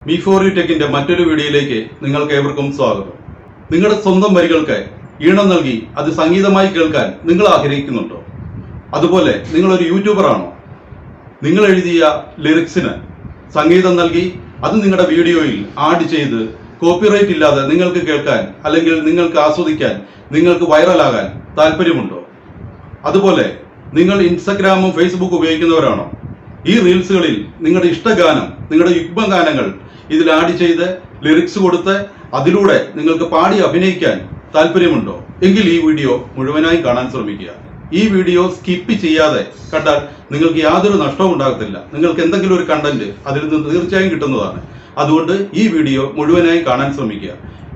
Me4U ടെക്കിന്റെ മറ്റൊരു വീഡിയോയിലേക്ക് നിങ്ങൾക്ക് ഏവർക്കും സ്വാഗതം. നിങ്ങളുടെ സ്വന്തം വരികൾക്ക് ഈണം നൽകി അത് സംഗീതമായി കേൾക്കാൻ നിങ്ങൾ ആഗ്രഹിക്കുന്നുണ്ടോ? അതുപോലെ നിങ്ങളൊരു യൂട്യൂബർ ആണോ? നിങ്ങൾ എഴുതിയ ലിറിക്സിന് സംഗീതം നൽകി അത് നിങ്ങളുടെ വീഡിയോയിൽ ആഡ് ചെയ്ത് കോപ്പിറൈറ്റ് ഇല്ലാതെ നിങ്ങൾക്ക് കേൾക്കാൻ അല്ലെങ്കിൽ നിങ്ങൾക്ക് ആസ്വദിക്കാൻ നിങ്ങൾക്ക് വൈറലാകാൻ താല്പര്യമുണ്ടോ? അതുപോലെ നിങ്ങൾ ഇൻസ്റ്റഗ്രാമും ഫേസ്ബുക്കും ഉപയോഗിക്കുന്നവരാണോ? ഈ റീൽസുകളിൽ നിങ്ങളുടെ ഇഷ്ടഗാനം, നിങ്ങളുടെ യുഗ്മഗാനങ്ങൾ ഇതിൽ ആഡ് ചെയ്ത് ലിറിക്സ് കൊടുത്ത് അതിലൂടെ നിങ്ങൾക്ക് പാടി അഭിനയിക്കാൻ താല്പര്യമുണ്ടോ? എങ്കിൽ ഈ വീഡിയോ മുഴുവനായി കാണാൻ ശ്രമിക്കുക. ഈ വീഡിയോ സ്കിപ്പ് ചെയ്യാതെ കണ്ടാൽ നിങ്ങൾക്ക് യാതൊരു നഷ്ടവും ഉണ്ടാകത്തില്ല. നിങ്ങൾക്ക് എന്തെങ്കിലും ഒരു കണ്ടന്റ് അതിൽ നിന്ന് തീർച്ചയായും കിട്ടുന്നതാണ്. അതുകൊണ്ട് ഈ വീഡിയോ മുഴുവനായി കാണാൻ ശ്രമിക്കുക.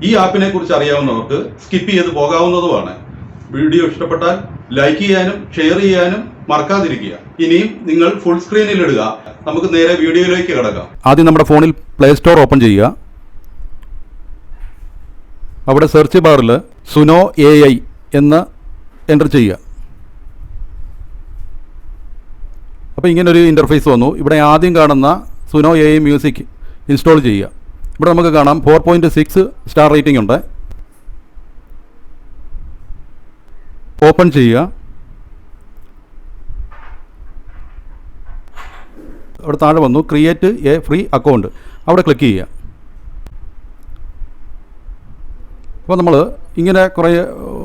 ഈ ആപ്പിനെ കുറിച്ച് അറിയാവുന്നവർക്ക് സ്കിപ്പ് ചെയ്ത് പോകാവുന്നതുമാണ്. വീഡിയോ ഇഷ്ടപ്പെട്ടാൽ ലൈക്ക് ചെയ്യാനും ഷെയർ ചെയ്യാനും മറക്കാതിരിക്കുക. ഇനിയും നിങ്ങൾ ഫുൾ സ്ക്രീനിൽ ഇടുക. നമുക്ക് നേരെ വീഡിയോയിലേക്ക് കിടക്കാം. ആദ്യം നമ്മുടെ ഫോണിൽ പ്ലേ സ്റ്റോർ ഓപ്പൺ ചെയ്യുക. അവിടെ സെർച്ച് ബാറിൽ സുനോ AI എന്ന് എൻ്റർ ചെയ്യുക. അപ്പോൾ ഇങ്ങനൊരു ഇൻ്റർഫേസ് വന്നു. ഇവിടെ ആദ്യം കാണുന്ന സുനോ AI മ്യൂസിക് ഇൻസ്റ്റാൾ ചെയ്യുക. ഇവിടെ നമുക്ക് കാണാം 4.6 സ്റ്റാർ റേറ്റിംഗ് ഉണ്ട്. ഓപ്പൺ ചെയ്യുക. അവിടെ താഴെ വന്നു ക്രിയേറ്റ് എ ഫ്രീ അക്കൗണ്ട്, അവിടെ ക്ലിക്ക് ചെയ്യുക. അപ്പോൾ നമ്മൾ ഇങ്ങനെ കുറേ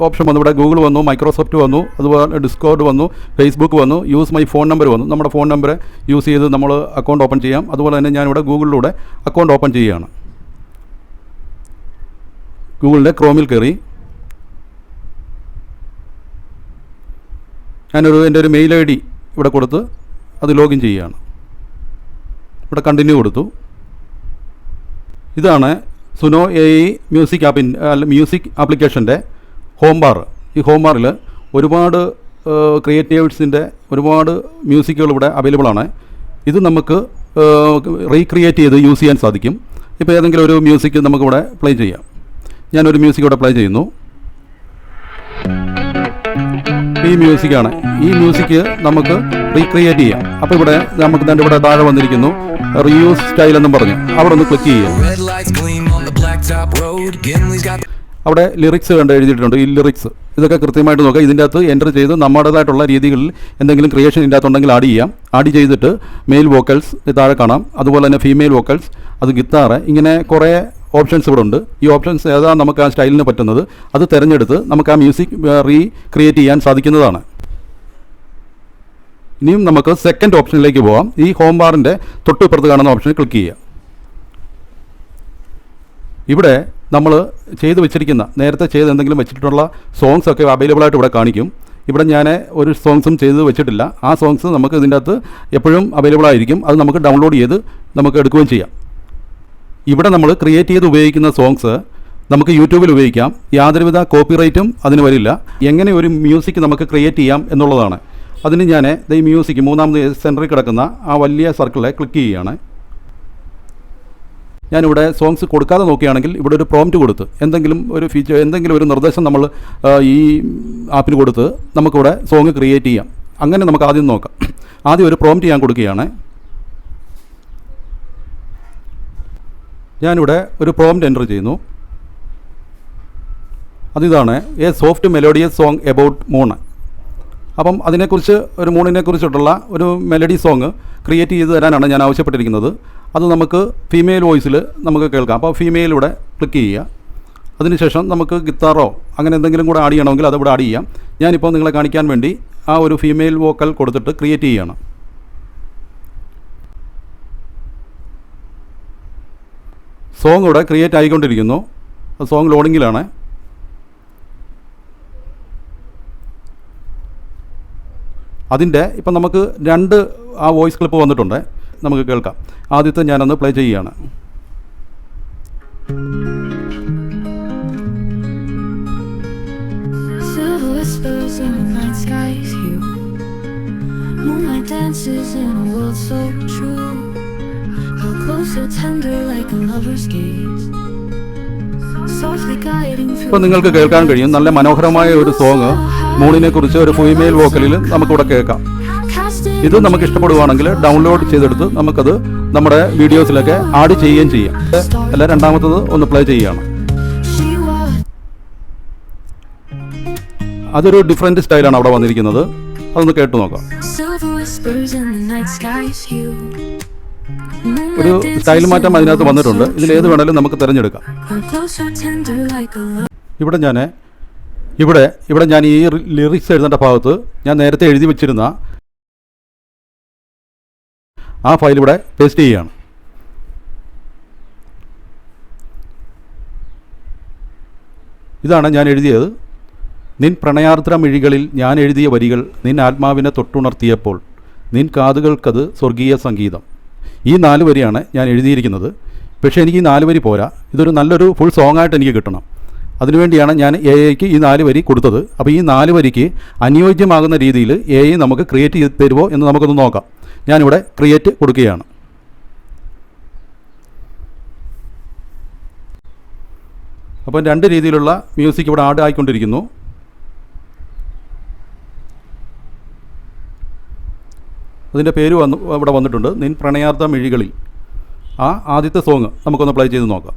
ഓപ്ഷൻ വന്നു. ഇവിടെ ഗൂഗിൾ വന്നു, മൈക്രോസോഫ്റ്റ് വന്നു, അതുപോലെ ഡിസ്കോർഡ് വന്നു, ഫേസ്ബുക്ക് വന്നു, യൂസ് മൈ ഫോൺ നമ്പർ വന്നു. നമ്മുടെ ഫോൺ നമ്പർ യൂസ് ചെയ്ത് നമ്മൾ അക്കൗണ്ട് ഓപ്പൺ ചെയ്യാം. അതുപോലെ തന്നെ ഞാനിവിടെ ഗൂഗിളിലൂടെ അക്കൗണ്ട് ഓപ്പൺ ചെയ്യുകയാണ്. ഗൂഗിളിൻ്റെ ക്രോമിൽ കയറി എൻ്റെ ഒരു മെയിൽ ID ഇവിടെ കൊടുത്ത് അത് ലോഗിൻ ചെയ്യുകയാണ്. ഇവിടെ കണ്ടിന്യൂ കൊടുത്തു. ഇതാണ് സുനോ AI മ്യൂസിക് ആപ്ലിക്കേഷൻ്റെ ഹോം ബാർ. ഈ ഹോം ബാറിൽ ഒരുപാട് ക്രിയേറ്റീവ്സിൻ്റെ ഒരുപാട് മ്യൂസിക്കുകൾ ഇവിടെ അവൈലബിൾ ആണ്. ഇത് നമുക്ക് റീക്രിയേറ്റ് ചെയ്ത് യൂസ് ചെയ്യാൻ സാധിക്കും. ഇപ്പോൾ ഏതെങ്കിലും ഒരു മ്യൂസിക് നമുക്കിവിടെ പ്ലേ ചെയ്യാം. ഞാനൊരു മ്യൂസിക് ഇവിടെ പ്ലേ ചെയ്യുന്നു. ഈ മ്യൂസിക്കാണ്. ഈ മ്യൂസിക് നമുക്ക് റീക്രിയേറ്റ് ചെയ്യാം. അപ്പോൾ ഇവിടെ നമുക്ക് തന്നെ ഇവിടെ താഴെ വന്നിരിക്കുന്നു റീയൂസ് സ്റ്റൈൽ എന്നും പറഞ്ഞ് അവിടെ ഒന്ന് ക്ലിക്ക് ചെയ്യുക. അവിടെ ലിറിക്സ് കണ്ട് എഴുതിയിട്ടുണ്ട്. ഈ ലിറിക്സ് ഇതൊക്കെ കൃത്യമായിട്ട് നോക്കുക. ഇതിൻ്റെ അകത്ത് എൻ്റർ ചെയ്ത് നമ്മുടേതായിട്ടുള്ള രീതികളിൽ എന്തെങ്കിലും ക്രിയേഷൻ ഇതിൻ്റെ അകത്തുണ്ടെങ്കിൽ ആഡ് ചെയ്യാം. ആഡ് ചെയ്തിട്ട് മെയിൽ വോക്കൽസ് താഴെ കാണാം. അതുപോലെ തന്നെ ഫീമെയിൽ വോക്കൽസ്, അത് ഗിത്താറ്, ഇങ്ങനെ കുറേ ഓപ്ഷൻസ് ഇവിടെ ഉണ്ട്. ഈ ഓപ്ഷൻസ് ഏതാണ് നമുക്ക് ആ സ്റ്റൈലിന് പറ്റുന്നത് അത് തിരഞ്ഞെടുത്ത് നമുക്ക് ആ മ്യൂസിക് റീക്രിയേറ്റ് ചെയ്യാൻ സാധിക്കുന്നതാണ്. ഇനിയും നമുക്ക് സെക്കൻഡ് ഓപ്ഷനിലേക്ക് പോകാം. ഈ ഹോം ബാറിൻ്റെ തൊട്ടിപ്പുറത്ത് കാണുന്ന ഓപ്ഷനിൽ ക്ലിക്ക് ചെയ്യുക. ഇവിടെ നമ്മൾ ചെയ്ത് വെച്ചിരിക്കുന്ന നേരത്തെ ചെയ്ത് എന്തെങ്കിലും വെച്ചിട്ടുള്ള സോങ്സ് ഒക്കെ അവൈലബിൾ ആയിട്ട് ഇവിടെ കാണിക്കും. ഇവിടെ ഞാൻ ഒരു സോങ്സും ചെയ്ത് വെച്ചിട്ടില്ല. ആ സോങ്സ് നമുക്ക് ഇതിൻ്റെ അകത്ത് എപ്പോഴും അവൈലബിൾ ആയിരിക്കും. അത് നമുക്ക് ഡൗൺലോഡ് ചെയ്ത് നമുക്ക് എടുക്കുകയും ചെയ്യാം. ഇവിടെ നമ്മൾ ക്രിയേറ്റ് ചെയ്ത് ഉപയോഗിക്കുന്ന സോങ്സ് നമുക്ക് യൂട്യൂബിൽ ഉപയോഗിക്കാം. യാതൊരുവിധ കോപ്പിറൈറ്റും അതിന് വരില്ല. എങ്ങനെ ഒരു മ്യൂസിക് നമുക്ക് ക്രിയേറ്റ് ചെയ്യാം എന്നുള്ളതാണ്. അതിന് ഞാൻ ഈ മ്യൂസിക് മൂന്നാമത് സെൻറ്ററിൽ കിടക്കുന്ന ആ വലിയ സർക്കിളിൽ ക്ലിക്ക് ചെയ്യുകയാണ്. ഞാനിവിടെ സോങ്സ് കൊടുക്കാതെ നോക്കുകയാണെങ്കിൽ ഇവിടെ ഒരു പ്രോംപ്റ്റ് കൊടുത്ത് എന്തെങ്കിലും ഒരു ഫീച്ചർ, എന്തെങ്കിലും ഒരു നിർദ്ദേശം നമ്മൾ ഈ ആപ്പിന് കൊടുത്ത് നമുക്കിവിടെ സോങ് ക്രിയേറ്റ് ചെയ്യാം. അങ്ങനെ നമുക്ക് ആദ്യം നോക്കാം. ആദ്യം ഒരു പ്രോംപ്റ്റ് ഞാൻ കൊടുക്കുകയാണ്. ഞാനിവിടെ ഒരു പ്രോംപ്റ്റ് എൻ്റർ ചെയ്യുന്നു. അതിതാണ് a soft melodious song about moon. അപ്പം അതിനെക്കുറിച്ച് ഒരു മൂണിനെക്കുറിച്ചിട്ടുള്ള ഒരു മെലഡി സോങ് ക്രിയേറ്റ് ചെയ്ത് തരാനാണ് ഞാൻ ആവശ്യപ്പെട്ടിരിക്കുന്നത്. അത് നമുക്ക് ഫീമെയിൽ വോയിസിൽ നമുക്ക് കേൾക്കാം. അപ്പോൾ ഫീമെയിലൂടെ ക്ലിക്ക് ചെയ്യുക. അതിനുശേഷം നമുക്ക് ഗിത്താറോ അങ്ങനെ എന്തെങ്കിലും കൂടെ ആഡ് ചെയ്യണമെങ്കിൽ അതിവിടെ ആഡ് ചെയ്യാം. ഞാനിപ്പോൾ നിങ്ങളെ കാണിക്കാൻ വേണ്ടി ആ ഒരു ഫീമെയിൽ വോക്കൽ കൊടുത്തിട്ട് ക്രിയേറ്റ് ചെയ്യുകയാണ്. സോങ് ഇവിടെ ക്രിയേറ്റ് ആയിക്കൊണ്ടിരിക്കുന്നു. സോങ് ലോഡിങ്ങിലാണ്. അതിൻ്റെ ഇപ്പം നമുക്ക് 2 ആ വോയിസ് ക്ലിപ്പ് വന്നിട്ടുണ്ട്. നമുക്ക് കേൾക്കാം. ആദ്യത്തെ ഞാനൊന്ന് പ്ലേ ചെയ്യുകയാണ്. ഇപ്പോൾ നിങ്ങൾക്ക് കേൾക്കാൻ കഴിയും. നല്ല മനോഹരമായ ഒരു സോങ് മൂണിനെ കുറിച്ച് ഒരു ഫീമെയിൽ വോക്കലിൽ നമുക്കിവിടെ കേൾക്കാം. ഇത് നമുക്ക് ഇഷ്ടപ്പെടുവാണെങ്കിൽ ഡൗൺലോഡ് ചെയ്തെടുത്ത് നമുക്കത് നമ്മുടെ വീഡിയോസിലൊക്കെ ആഡ് ചെയ്യുകയും ചെയ്യാം. അല്ല, രണ്ടാമത്തത് ഒന്ന് പ്ലേ ചെയ്യുകയാണ്. അതൊരു ഡിഫറെൻറ്റ് സ്റ്റൈലാണ് അവിടെ വന്നിരിക്കുന്നത്. അതൊന്ന് കേട്ടു നോക്കാം. ഒരു സ്റ്റൈൽ മാറ്റം അതിനകത്ത് വന്നിട്ടുണ്ട്. ഇതിലേത് വേണമെങ്കിലും നമുക്ക് തിരഞ്ഞെടുക്കാം. ഇവിടെ ഞാൻ ഈ ലിറിക്സ് എഴുതേണ്ട ഭാഗത്ത് ഞാൻ നേരത്തെ എഴുതി വെച്ചിരുന്ന ആ ഫയൽ ഇവിടെ പേസ്റ്റ് ചെയ്യുകയാണ്. ഇതാണ് ഞാൻ എഴുതിയത്. നിൻ പ്രണയാർദ്ര മിഴികളിൽ ഞാൻ എഴുതിയ വരികൾ നിൻ ആത്മാവിനെ തൊട്ടുണർത്തിയപ്പോൾ നിൻ കാതുകൾക്കത് സ്വർഗീയ സംഗീതം. ഈ 4 വരിയാണ് ഞാൻ എഴുതിയിരിക്കുന്നത്. പക്ഷേ എനിക്ക് ഈ 4 വരി പോരാ. ഇതൊരു നല്ലൊരു ഫുൾ സോങ്ങായിട്ട് എനിക്ക് കിട്ടണം. അതിനുവേണ്ടിയാണ് ഞാൻ AI-ക്ക് ഈ 4 വരി കൊടുത്തത്. അപ്പോൾ ഈ 4 വരിക്ക് അനുയോജ്യമാകുന്ന രീതിയിൽ AI നമുക്ക് ക്രിയേറ്റ് ചെയ്ത് തരുമോ എന്ന് നമുക്കൊന്ന് നോക്കാം. ഞാനിവിടെ ക്രിയേറ്റ് കൊടുക്കുകയാണ്. അപ്പം 2 രീതിയിലുള്ള മ്യൂസിക് ഇവിടെ ആഡ് ആയിക്കൊണ്ടിരിക്കുന്നു. അതിൻ്റെ പേര് ഇവിടെ വന്നിട്ടുണ്ട്, നിൻ പ്രണയാർദ്ര മിഴികളിൽ. ആ ആദ്യത്തെ സോങ് നമുക്കൊന്ന് പ്ലേ ചെയ്ത് നോക്കാം.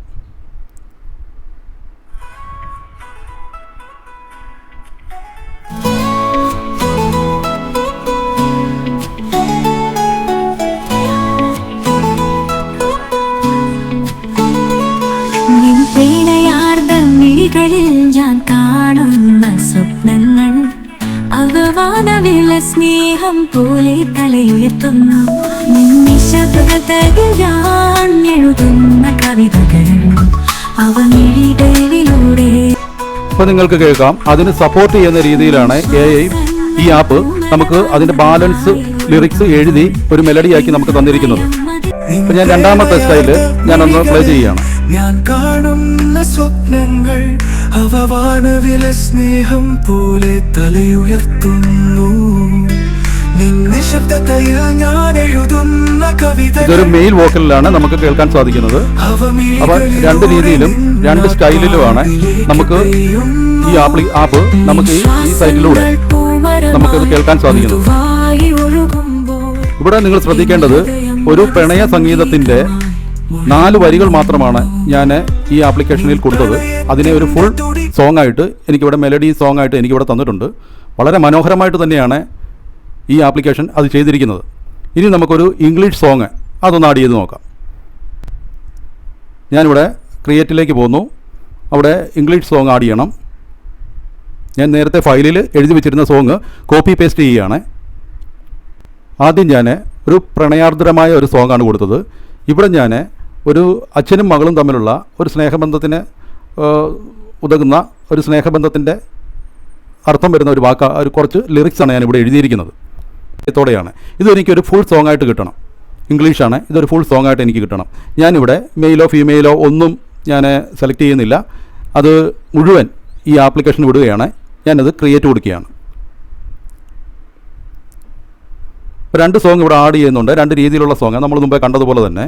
ഞാൻ കാണുന്ന സ്വപ്നങ്ങൾ അവവാനവില സ്നേഹം പോലെ തലയുയർത്തുന്നു. നിശബ്ദതയിൽ ഞാൻ എഴുതുന്ന കവിതകൾ അവ മിഴികളിലൂടെ. അപ്പോൾ നിങ്ങൾക്ക് കേൾക്കാം, അതിന് സപ്പോർട്ട് ചെയ്യുന്ന രീതിയിലാണ് AI ഈ ആപ്പ് നമുക്ക് അതിൻ്റെ ബാലൻസ് ലിറിക്സ് എഴുതി ഒരു മെലഡിയാക്കി നമുക്ക് തന്നിരിക്കുന്നത്. അപ്പോൾ ഞാൻ രണ്ടാമത്തെ സ്റ്റൈല് ഞാനൊന്ന് പ്ലേ ചെയ്യുകയാണ്. ഞാൻ കാണുന്ന സ്വപ്നങ്ങൾ അവവാനവില സ്നേഹം പോലെ തലയുയർത്തുന്നു. നിശബ്ദതയിൽ ഞാൻ എഴുതുന്ന കവിത. ഇതൊരു മെയിൽ വോക്കലിലാണ് നമുക്ക് കേൾക്കാൻ സാധിക്കുന്നത്. അപ്പോൾ 2 രീതിയിലും 2 സ്റ്റൈലിലുമാണ് നമുക്ക് ഈ ആപ്പ് നമുക്ക് ഈ സൈറ്റിലൂടെ നമുക്കത് കേൾക്കാൻ സാധിക്കുന്നത്. ഇവിടെ നിങ്ങൾ ശ്രദ്ധിക്കേണ്ടത്, ഒരു പ്രണയ സംഗീതത്തിൻ്റെ 4 വരികൾ മാത്രമാണ് ഞാൻ ഈ ആപ്ലിക്കേഷനിൽ കൊടുത്തത്. അതിനെ ഒരു ഫുൾ സോങ് ആയിട്ട് എനിക്കിവിടെ മെലഡി സോങ് ആയിട്ട് എനിക്കിവിടെ തന്നിട്ടുണ്ട്. വളരെ മനോഹരമായിട്ട് തന്നെയാണ് ഈ ആപ്ലിക്കേഷൻ അത് ചെയ്തിരിക്കുന്നത്. ഇനി നമുക്കൊരു ഇംഗ്ലീഷ് സോങ് അതൊന്ന് ആഡ് ചെയ്ത് നോക്കാം. ഞാനിവിടെ ക്രിയേറ്റിലേക്ക് പോന്നു. അവിടെ ഇംഗ്ലീഷ് സോങ് ആഡ് ചെയ്യണം. ഞാൻ നേരത്തെ ഫയലിൽ എഴുതി വെച്ചിരുന്ന സോങ് കോപ്പി പേസ്റ്റ് ചെയ്യുകയാണ്. ആദ്യം ഞാൻ ഒരു പ്രണയാർദ്രമായ ഒരു സോങ്ങാണ് കൊടുത്തത്. ഇവിടെ ഞാൻ ഒരു അച്ഛനും മകളും തമ്മിലുള്ള ഒരു സ്നേഹബന്ധത്തിന് ഉതകുന്ന ഒരു സ്നേഹബന്ധത്തിൻ്റെ അർത്ഥം വരുന്ന ഒരു ഒരു കുറച്ച് ലിറിക്സാണ് ഞാനിവിടെ എഴുതിയിരിക്കുന്നത്. ത്തോടെയാണ് ഇതെനിക്കൊരു ഫുൾ സോങ് ആയിട്ട് കിട്ടണം. ഇംഗ്ലീഷാണ്, ഇതൊരു ഫുൾ സോങ് ആയിട്ട് എനിക്ക് കിട്ടണം. ഞാനിവിടെ മെയിലോ ഫീമെയിലോ ഒന്നും ഞാൻ സെലക്ട് ചെയ്യുന്നില്ല. അത് മുഴുവൻ ഈ ആപ്ലിക്കേഷൻ വിടുകയാണ്. ഞാനത് ക്രിയേറ്റ് കൊടുക്കുകയാണ്. 2 സോങ് ഇവിടെ ആഡ് ചെയ്യുന്നുണ്ട്. 2 രീതിയിലുള്ള സോങ് നമ്മൾ മുമ്പേ കണ്ടതുപോലെ തന്നെ.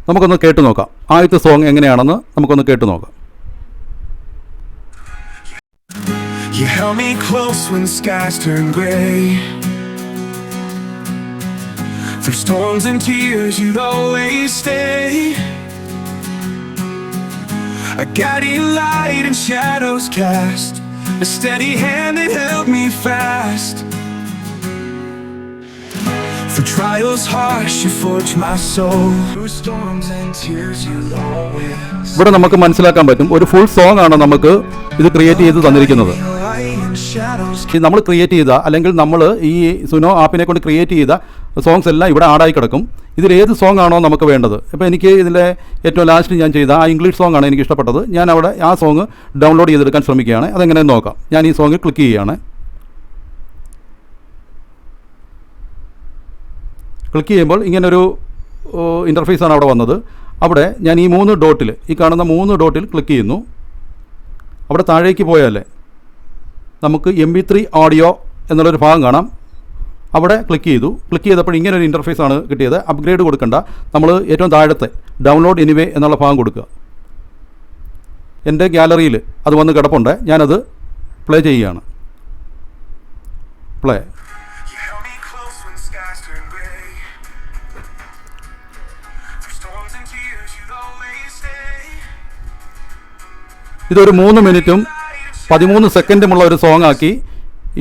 നമുക്കൊന്ന് കേട്ടു നോക്കാം. ആദ്യത്തെ സോങ് എങ്ങനെയാണെന്ന് നമുക്കൊന്ന് കേട്ടു നോക്കാം. You held me close when the skies turned gray. Through storms and tears you'd always stay. A guiding light and shadows cast, a steady hand that held me fast. Through trials harsh you forged my soul. Through storms and tears you'll always. ഇവിടെ നമുക്ക് മനസ്സിലാക്കാൻ പറ്റും, ഒരു full song ആണ് നമുക്ക് ഇത് create ചെയ്ത് തന്നിരിക്കുന്നത്. നമ്മൾ ക്രിയേറ്റ് ചെയ്ത അല്ലെങ്കിൽ നമ്മൾ ഈ സുനോ ആപ്പിനെ കൊണ്ട് ക്രിയേറ്റ് ചെയ്ത സോങ്സ് എല്ലാം ഇവിടെ ആഡായി കിടക്കും. ഇതിലേത് സോങ് ആണോ നമുക്ക് വേണ്ടത്. ഇപ്പോൾ എനിക്ക് ഇതിലെ ഏറ്റവും ലാസ്റ്റ് ഞാൻ ചെയ്ത ആ ഇംഗ്ലീഷ് സോങ് ആണ് എനിക്ക് ഇഷ്ടപ്പെട്ടത്. ഞാൻ അവിടെ ആ സോങ് ഡൗൺലോഡ് ചെയ്തെടുക്കാൻ ശ്രമിക്കുകയാണ്. അതെങ്ങനെയെന്ന് നോക്കാം. ഞാൻ ഈ സോങ്ങിൽ ക്ലിക്ക് ചെയ്യുകയാണ്. ക്ലിക്ക് ചെയ്യുമ്പോൾ ഇങ്ങനൊരു ഇൻ്റർഫേസാണ് അവിടെ വന്നത്. അവിടെ ഞാൻ ഈ 3 ഡോട്ടിൽ, ഈ കാണുന്ന 3 ഡോട്ടിൽ ക്ലിക്ക് ചെയ്യുന്നു. അവിടെ താഴേക്ക് പോയാലേ നമുക്ക് MP3 ഓഡിയോ എന്നുള്ളൊരു ഭാഗം കാണാം. അവിടെ ക്ലിക്ക് ചെയ്തു. ക്ലിക്ക് ചെയ്തപ്പോൾ ഇങ്ങനൊരു ഇൻ്റർഫേസാണ് കിട്ടിയത്. അപ്ഗ്രേഡ് കൊടുക്കണ്ട, നമ്മൾ ഏറ്റവും താഴത്തെ ഡൗൺലോഡ് എനിവേ എന്നുള്ള ഭാഗം കൊടുക്കുക. എൻ്റെ ഗാലറിയിൽ അത് വന്ന് കിടപ്പുണ്ട്. ഞാനത് പ്ലേ ചെയ്യുകയാണ്. Play. You held me close when the skies turned gray. ഇതൊരു 3 മിനിറ്റും 13 സെക്കൻഡുമുള്ള ഒരു സോങ് ആക്കി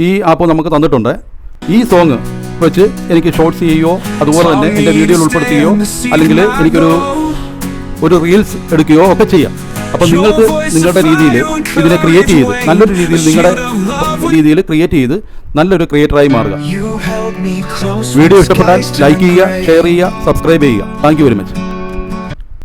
ഈ ആപ്പ് നമുക്ക് തന്നിട്ടുണ്ട്. ഈ സോങ് വെച്ച് എനിക്ക് ഷോർട്സ് ചെയ്യുകയോ അതുപോലെ തന്നെ എൻ്റെ വീഡിയോയിൽ ഉൾപ്പെടുത്തുകയോ അല്ലെങ്കിൽ ഒരു റീൽസ് എടുക്കുകയോ ഒക്കെ ചെയ്യാം. അപ്പോൾ നിങ്ങൾക്ക് നിങ്ങളുടെ രീതിയിൽ ഇതിനെ ക്രിയേറ്റ് ചെയ്ത് നല്ലൊരു രീതിയിൽ നിങ്ങളുടെ രീതിയിൽ ക്രിയേറ്റ് ചെയ്ത് നല്ലൊരു ക്രിയേറ്ററായി മാറുക. വീഡിയോ ഇഷ്ടപ്പെട്ടാൽ ലൈക്ക് ചെയ്യുക, ഷെയർ ചെയ്യുക, സബ്സ്ക്രൈബ് ചെയ്യുക. Thank you very much.